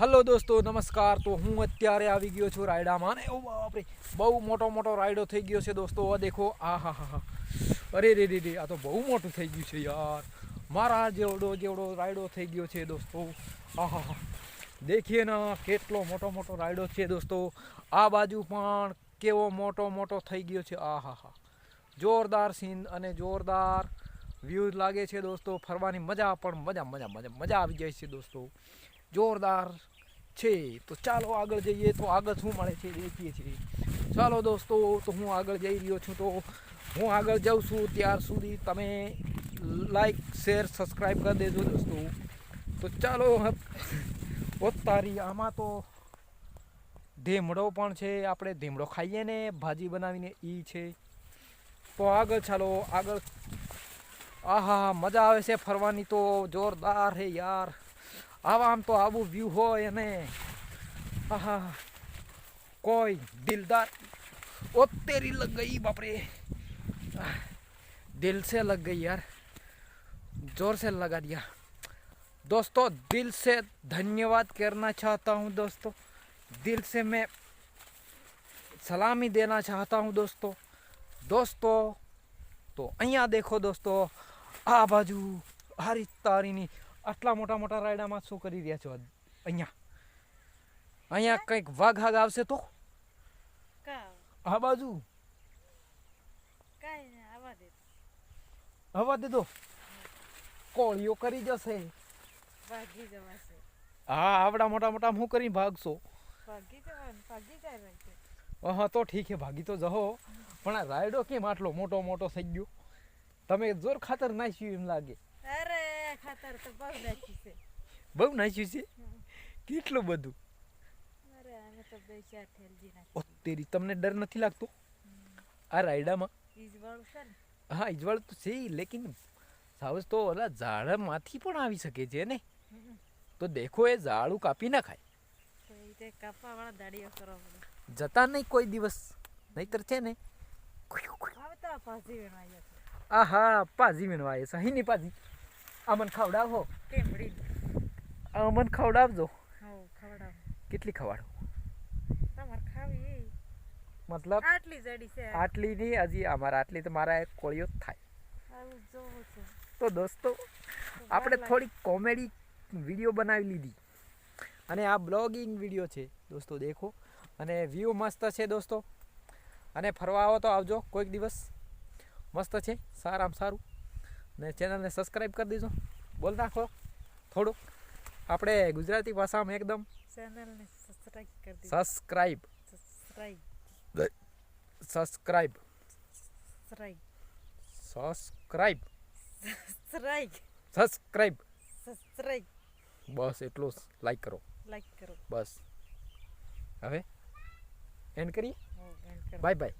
Hello દોસ્તો નમસ્કાર। તો હું અત્યારે આવી ગયો છું રાયડામાં અને બાપરે બહુ મોટો રાયડો થઈ ગયો છે દોસ્તો। આ દેખો, આ હા હા હા, અરે રે રે રે, આ તો બહુ મોટું થઈ ગયું છે યાર। મારા જેવડો રાયડો થઈ ગયો છે દોસ્તો। હા હા હા, દેખીએ ના કેટલો મોટો રાયડો છે દોસ્તો। આ બાજુ પણ કેવો મોટો થઈ ગયો છે। આ હા હા, જોરદાર સીન અને જોરદાર વ્યૂ લાગે છે દોસ્તો। ફરવાની મજા પણ મજા આવી જાય છે દોસ્તો। જોરદાર છે। તો ચાલો આગળ જઈએ, તો આગળ શું મળે છે દેખીએ છીએ। ચાલો દોસ્તો, તો હું આગળ જઈ રહ્યો છું। તો હું આગળ જાઉં છું ત્યાર સુધી તમે લાઈક શેર સબસ્ક્રાઈબ કરી દેજો દોસ્તો। તો ચાલો, તારી આમાં તો ધીમડો પણ છે, આપણે ધીમડો ખાઈએ ને ભાજી બનાવીને ઈ છે। તો આગળ ચાલો આગળ। આહા, મજા આવે છે ફરવાની તો જોરદાર હે યાર। આમ તો આવું વ્યૂ હોય અને આહા, કોઈ દિલદાર। ओ तेरी लग गई बाप रे, दिल से लग गई यार, जोर से लगा दिया दोस्तों। दिल से धन्यवाद करना चाहता हूँ दोस्तों। दिल से मैं सलामी देना चाहता हूँ दोस्तों। तो અહીંયા દેખો દોસ્તો, આ બાજુ હારી તારીની આટલા મોટા રાયડામાં શું કરી રહ્યા છો અહીંયા કંઈક વાઘ આવશે તો આ બાજુ હવા દે દો, કોળીઓ કરી જશે। હા, આવડા મોટા હું કરી ભાગશો? હા તો ઠીક છે, ભાગી તો જહો, પણ આ રાયડો કેમ આટલો મોટો થઈ ગયો? તમે જોર ખાતર નાખ્યું એમ લાગે। અરે ખાતર તો બહુ નાખ્યું છે। બહુ નાખ્યું છે? કેટલું બધું? અરે અમે તો બે ચાર થેલજી ઓ નાખી। તેરી, તમને ડર નથી લાગતો આ રાયડામાં? ઈજવાળું છે ને? હા, ઈજવાળ તો છે, લેકિન સાવજ તો ઓલા ઝાડમાંથી પણ આવી શકે છે ને। તો દેખો, એ ઝાડું કાપી ના ખાય તો એ કાપવા વાળા દાડીઓ કરવા પડે। જતા નહીં કોઈ દિવસ, નહીતર છે ને। હવે તો પાછી વેણવાઈ છે। આહા, પાજી વીણવા આવે છે, હીની પાજી અમન ખવડાવો, ટેમડી અમન ખવડાવજો। હો ખવડાવ। કેટલી ખવાડો? તમાર ખાવી મતલબ આટલી જડી છે? આટલી નહીં, હજી અમારા આટલી તો મારા એક કોળીઓ જ થાય। આવું જોવું છે તો દોસ્તો, આપણે થોડી કોમેડી વિડીયો બનાવી લીધી અને આ બ્લોગિંગ વિડીયો છે દોસ્તો, દેખો। અને વ્યૂ મસ્ત છે દોસ્તો, અને ફરવા આવો તો આવજો કોઈક દિવસ, મસ્ત છે, સારામાં સારું। ને ચેનલને સબસ્ક્રાઈબ કરી દેજો, બોલ નાખો થોડુંક આપણે ગુજરાતી ભાષામાં એકદમ। ચેનલને સબસ્ક્રાઇબ કરી દેજો। સબસ્ક્રાઈબ બસ એટલું લાઈક કરો બસ। હવે એન્ડ કરીએ, બાય બાય।